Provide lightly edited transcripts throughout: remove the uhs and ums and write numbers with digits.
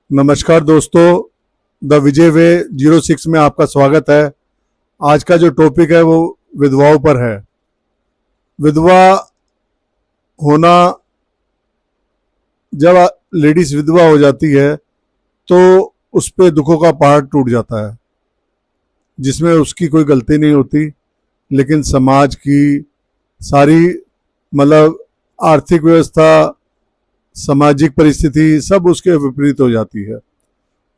नमस्कार दोस्तों, द विजय वे 06 में आपका स्वागत है। आज का जो टॉपिक है वो विधवाओं पर है। विधवा होना, जब लेडीज विधवा हो जाती है तो उस पे दुखों का पहाड़ टूट जाता है, जिसमें उसकी कोई गलती नहीं होती, लेकिन समाज की सारी मतलब आर्थिक व्यवस्था, सामाजिक परिस्थिति सब उसके विपरीत हो जाती है।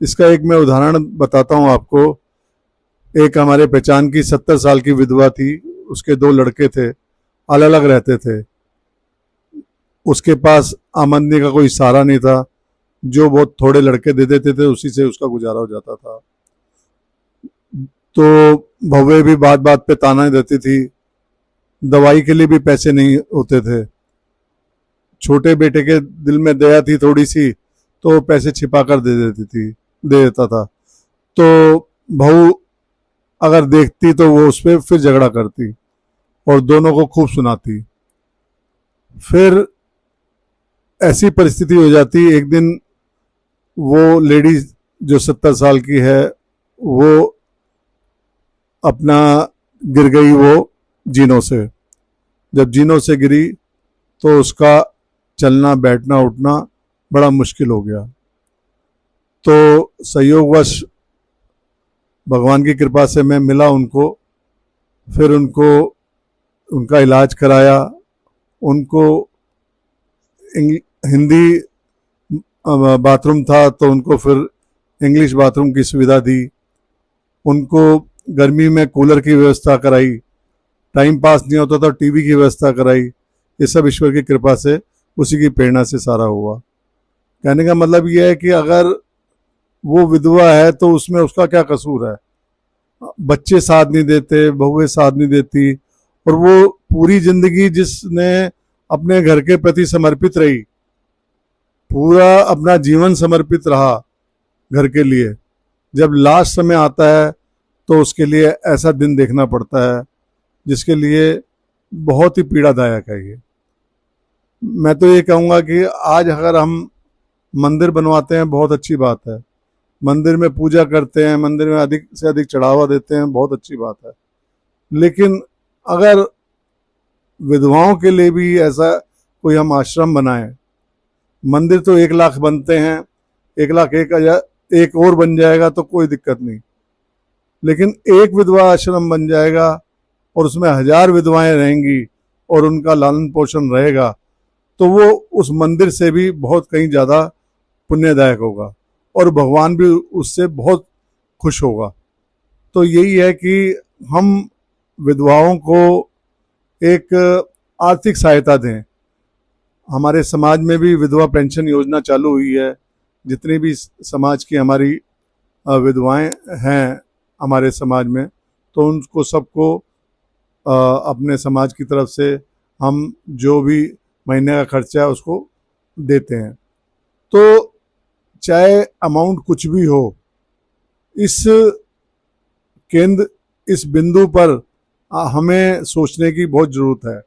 इसका एक मैं उदाहरण बताता हूँ आपको। एक हमारे पहचान की 70 साल की विधवा थी, उसके 2 लड़के थे, अलग अलग रहते थे। उसके पास आमदनी का कोई सहारा नहीं था, जो बहुत थोड़े लड़के दे देते थे उसी से उसका गुजारा हो जाता था। तो बहुएं भी बात बात पे ताना देती थी, दवाई के लिए भी पैसे नहीं होते थे। छोटे बेटे के दिल में दया थी थोड़ी सी, तो पैसे छिपा कर दे देता था। तो बहू अगर देखती तो वो उस पर फिर झगड़ा करती और दोनों को खूब सुनाती। फिर ऐसी परिस्थिति हो जाती, एक दिन वो लेडीज जो 70 साल की है वो अपना गिर गई, वो जीनों से। जब जीनों से गिरी तो उसका चलना बैठना उठना बड़ा मुश्किल हो गया। तो संयोगवश भगवान की कृपा से मैं मिला उनको, फिर उनका इलाज कराया। उनको हिंदी बाथरूम था तो उनको फिर इंग्लिश बाथरूम की सुविधा दी। उनको गर्मी में कूलर की व्यवस्था कराई, टाइम पास नहीं होता तो टीवी की व्यवस्था कराई। ये सब ईश्वर की कृपा से, उसी की प्रेरणा से सारा हुआ। कहने का मतलब यह है कि अगर वो विधवा है तो उसमें उसका क्या कसूर है। बच्चे साथ नहीं देते, बहुएं साथ नहीं देती, और वो पूरी जिंदगी जिसने अपने घर के प्रति समर्पित रही, पूरा अपना जीवन समर्पित रहा घर के लिए, जब लास्ट समय आता है तो उसके लिए ऐसा दिन देखना पड़ता है जिसके लिए बहुत ही पीड़ादायक है ये। मैं तो ये कहूँगा कि आज अगर हम मंदिर बनवाते हैं बहुत अच्छी बात है, मंदिर में पूजा करते हैं, मंदिर में अधिक से अधिक चढ़ावा देते हैं, बहुत अच्छी बात है। लेकिन अगर विधवाओं के लिए भी ऐसा कोई हम आश्रम बनाएं, मंदिर तो 1 लाख बनते हैं, 1,01,000 एक और बन जाएगा तो कोई दिक्कत नहीं, लेकिन एक विधवा आश्रम बन जाएगा और उसमें 1000 विधवाएं रहेंगी और उनका लालन पोषण रहेगा, तो वो उस मंदिर से भी बहुत कहीं ज़्यादा पुण्यदायक होगा और भगवान भी उससे बहुत खुश होगा। तो यही है कि हम विधवाओं को एक आर्थिक सहायता दें। हमारे समाज में भी विधवा पेंशन योजना चालू हुई है। जितनी भी समाज की हमारी विधवाएं हैं हमारे समाज में, तो उनको सबको अपने समाज की तरफ से हम जो भी महीने का खर्चा है उसको देते हैं। तो चाहे अमाउंट कुछ भी हो, इस बिंदु पर हमें सोचने की बहुत ज़रूरत है।